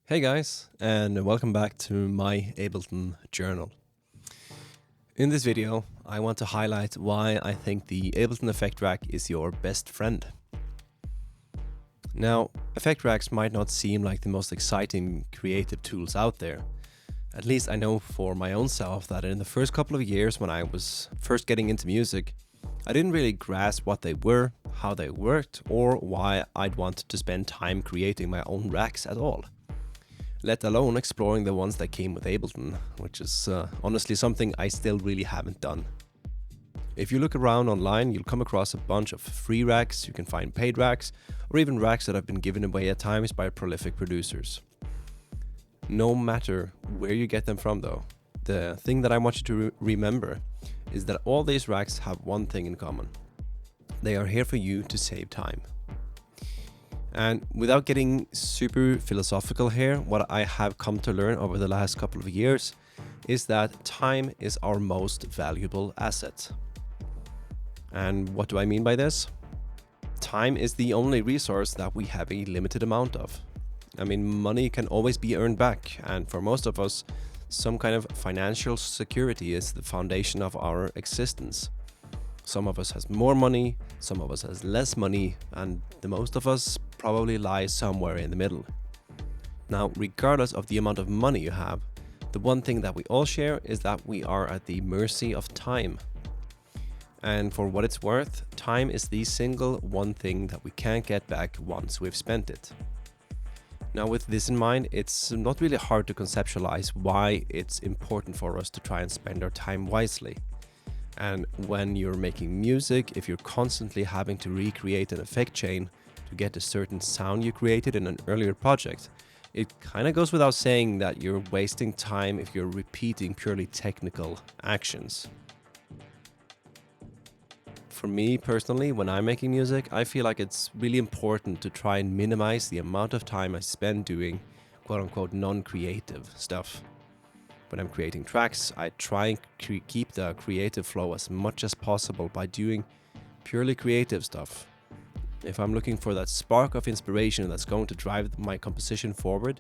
Hey guys, and welcome back to my Ableton journal. In this video, I want to highlight why I think the Ableton effect rack is your best friend. Now, effect racks might not seem like the most exciting creative tools out there. At least I know for my own self that in the first couple of years when I was first getting into music, I didn't really grasp what they were, how they worked, or why I'd want to spend time creating my own racks at all. Let alone exploring the ones that came with Ableton, which is honestly something I still really haven't done. If you look around online, you'll come across a bunch of free racks, you can find paid racks, or even racks that have been given away at times by prolific producers. No matter where you get them from though, the thing that I want you to remember is that all these racks have one thing in common. They are here for you to save time. And without getting super philosophical here, what I have come to learn over the last couple of years is that time is our most valuable asset. And what do I mean by this? Time is the only resource that we have a limited amount of. I mean, money can always be earned back, and for most of us, some kind of financial security is the foundation of our existence. Some of us has more money, some of us has less money, and the most of us probably lies somewhere in the middle. Now, regardless of the amount of money you have, the one thing that we all share is that we are at the mercy of time. And for what it's worth, time is the single one thing that we can't get back once we've spent it. Now, with this in mind, it's not really hard to conceptualize why it's important for us to try and spend our time wisely. And when you're making music, if you're constantly having to recreate an effect chain to get a certain sound you created in an earlier project, it kind of goes without saying that you're wasting time if you're repeating purely technical actions. For me personally, when I'm making music, I feel like it's really important to try and minimize the amount of time I spend doing quote-unquote non-creative stuff. When I'm creating tracks, I try and keep the creative flow as much as possible by doing purely creative stuff. If I'm looking for that spark of inspiration that's going to drive my composition forward,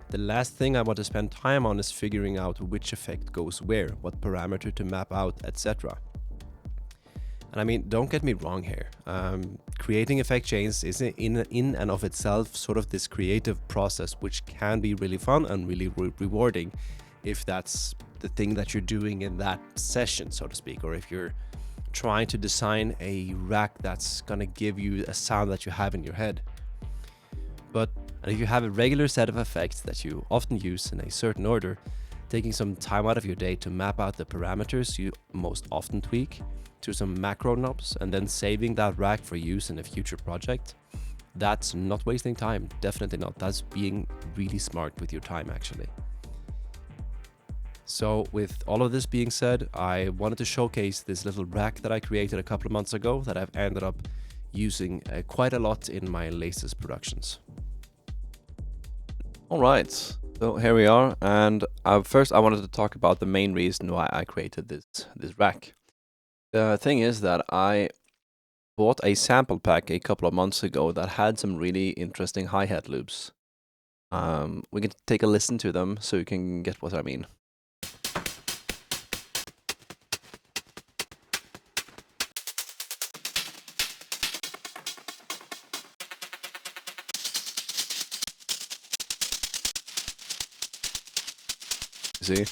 the last thing I want to spend time on is figuring out which effect goes where, what parameter to map out, etc. And I mean, don't get me wrong here. Creating effect chains is in and of itself sort of this creative process, which can be really fun and really rewarding if that's the thing that you're doing in that session, so to speak, or if you're trying to design a rack that's gonna give you a sound that you have in your head. But if you have a regular set of effects that you often use in a certain order, taking some time out of your day to map out the parameters you most often tweak to some macro knobs and then saving that rack for use in a future project, that's not wasting time, definitely not. That's being really smart with your time actually. So with all of this being said, I wanted to showcase this little rack that I created a couple of months ago that I've ended up using quite a lot in my latest productions. Alright, so here we are, and first I wanted to talk about the main reason why I created this rack. The thing is that I bought a sample pack a couple of months ago that had some really interesting hi-hat loops. We can take a listen to them so you can get what I mean. See?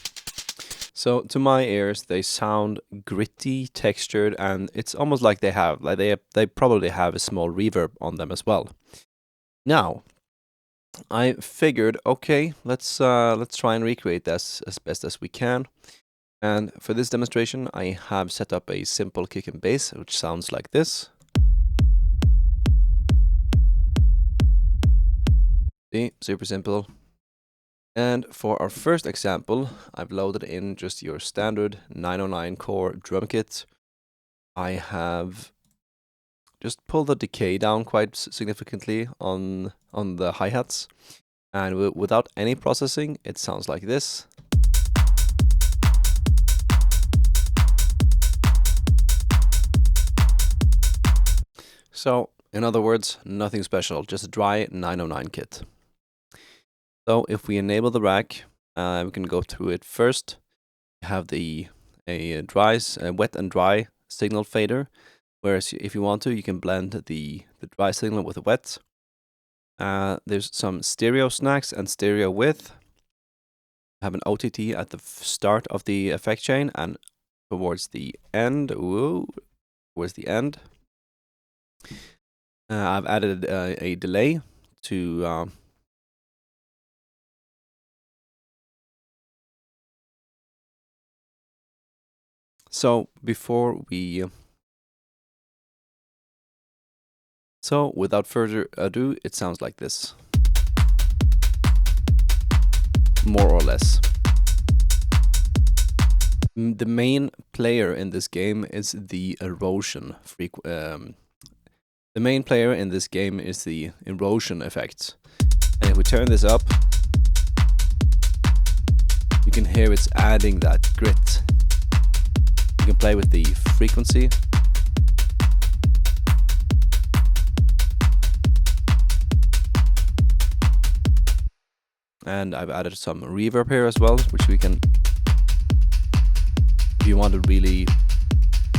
So to my ears, they sound gritty, textured, and it's almost like they probably have a small reverb on them as well. Now, I figured, okay, let's try and recreate this as best as we can. And for this demonstration, I have set up a simple kick and bass, which sounds like this. See, super simple. And for our first example, I've loaded in just your standard 909 core drum kit. I have just pulled the decay down quite significantly on the hi-hats. And without any processing, it sounds like this. So, in other words, nothing special, just a dry 909 kit. So if we enable the rack, we can go through it first. We have a wet and dry signal fader, whereas if you want to, you can blend the dry signal with the wet. There's some stereo snacks and stereo width. Have an OTT at the start of the effect chain and towards the end. I've added a delay to so without further ado, it sounds like this, more or less. The main player in this game is the erosion the main player in this game is the erosion effect. And if we turn this up, you can hear it's adding that grit. You can play with the frequency. And I've added some reverb here as well, which we can, if you want a really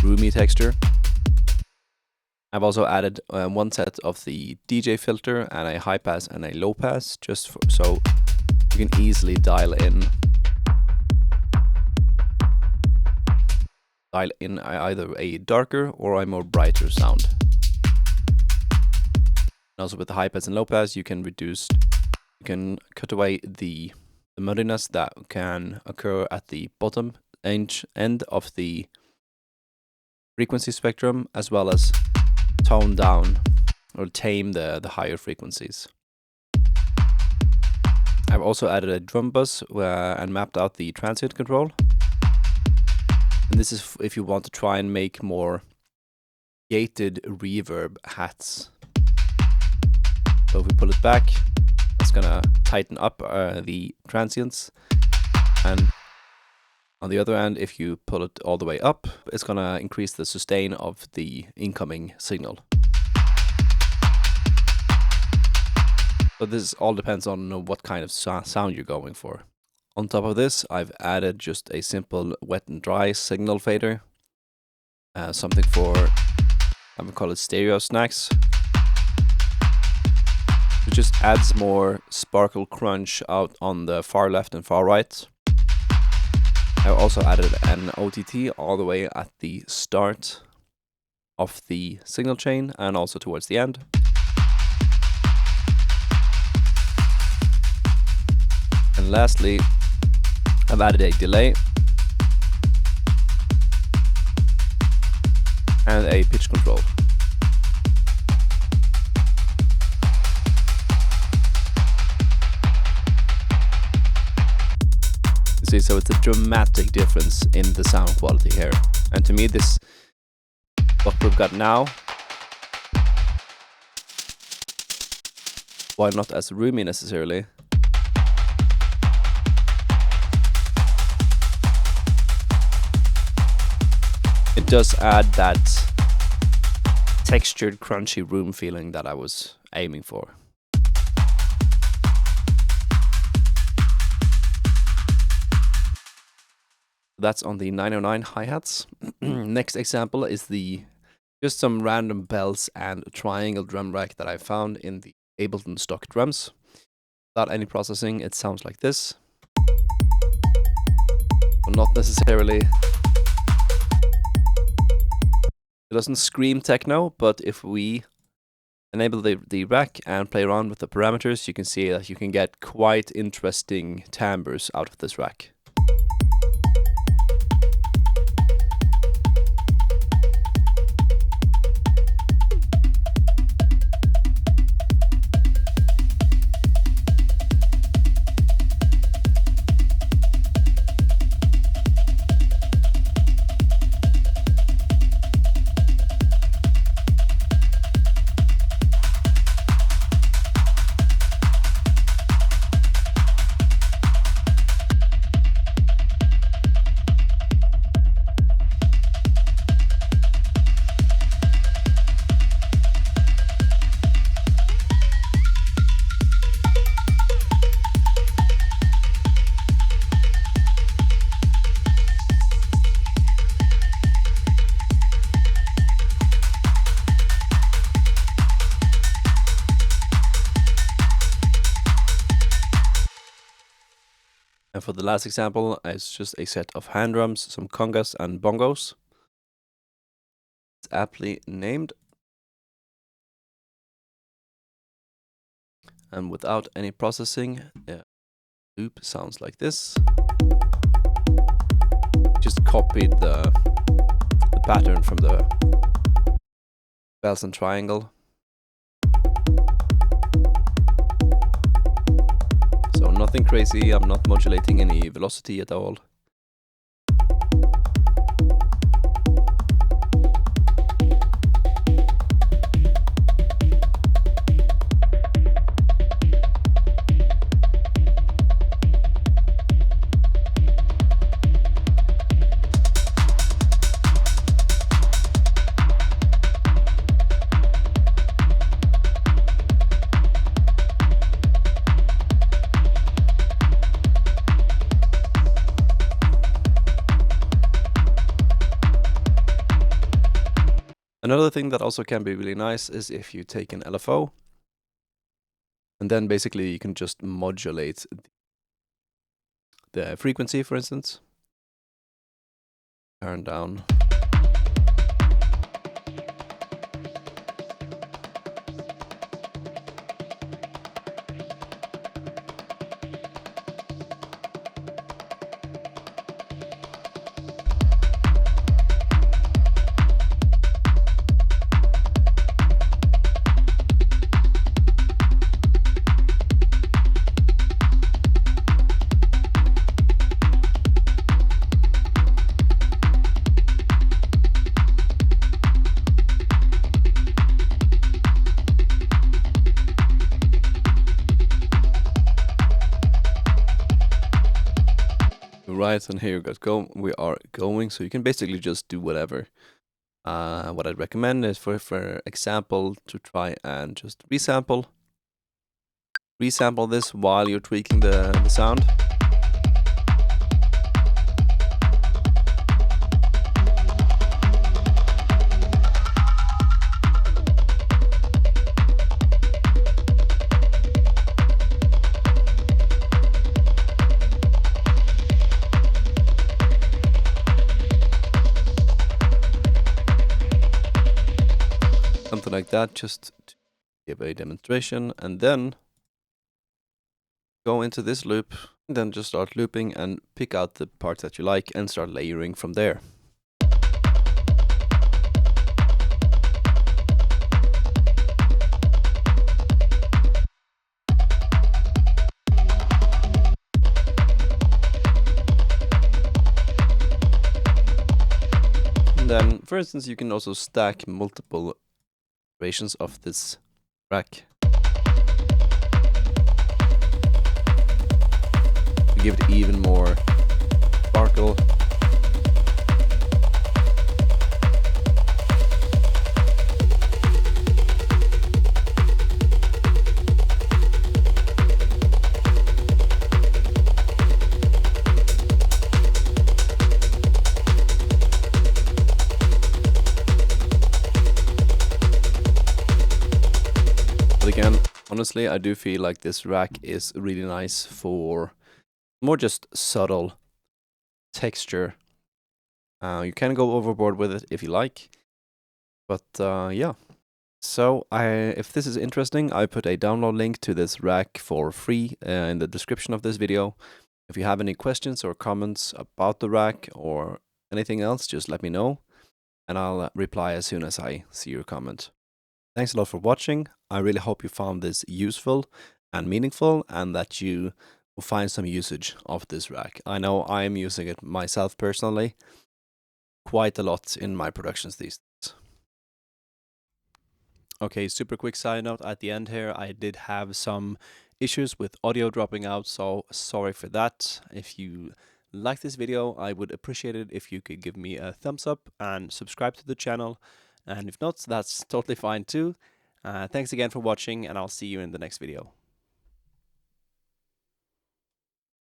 roomy texture. I've also added one set of the DJ filter and a high pass and a low pass, just so you can easily dial in either a darker or a more brighter sound. And also with the high pass and low pass, you can cut away the muddiness that can occur at the bottom end of the frequency spectrum, as well as tone down or tame the higher frequencies. I've also added a drum bus and mapped out the transient control. And this is if you want to try and make more gated reverb hats. So if we pull it back, that's gonna tighten up the transients. And on the other end, if you pull it all the way up, it's gonna increase the sustain of the incoming signal. So this all depends on what kind of sound you're going for. On top of this, I've added just a simple wet and dry signal fader. Something for, I would call it stereo snacks. It just adds more sparkle crunch out on the far left and far right. I also added an OTT all the way at the start of the signal chain and also towards the end. And lastly, I've added a delay and a pitch control. You see, so it's a dramatic difference in the sound quality here. And to me, what we've got now, while not as roomy necessarily, it does add that textured, crunchy room feeling that I was aiming for. That's on the 909 hi-hats. Next example is just some random bells and triangle drum rack that I found in the Ableton stock drums. Without any processing, it sounds like this. Well, not necessarily. It doesn't scream techno, but if we enable the rack and play around with the parameters, you can see that you can get quite interesting timbres out of this rack. And for the last example, it's just a set of hand drums, some congas and bongos. It's aptly named. And without any processing, the loop sounds like this. Just copied the pattern from the bells and triangle. So nothing crazy, I'm not modulating any velocity at all. Another thing that also can be really nice is if you take an LFO and then basically you can just modulate the frequency, for instance. Turn down. Right, and here we are going, so you can basically just do whatever. What I'd recommend is for example to try and just resample this while you're tweaking the sound. Something like that, just to give a demonstration, and then go into this loop, and then just start looping and pick out the parts that you like and start layering from there. And then, for instance, you can also stack multiple iterations of this track to give it even more sparkle. Again, honestly, I do feel like this rack is really nice for more just subtle texture. You can go overboard with it if you like, but yeah. So if this is interesting, I put a download link to this rack for free in the description of this video. If you have any questions or comments about the rack or anything else, just let me know, and I'll reply as soon as I see your comment. Thanks a lot for watching. I really hope you found this useful and meaningful, and that you will find some usage of this rack. I know I'm using it myself personally quite a lot in my productions these days. Okay, super quick side note at the end here. I did have some issues with audio dropping out, so sorry for that. If you like this video, I would appreciate it if you could give me a thumbs up and subscribe to the channel. And if not, that's totally fine too. Thanks again for watching, and I'll see you in the next video.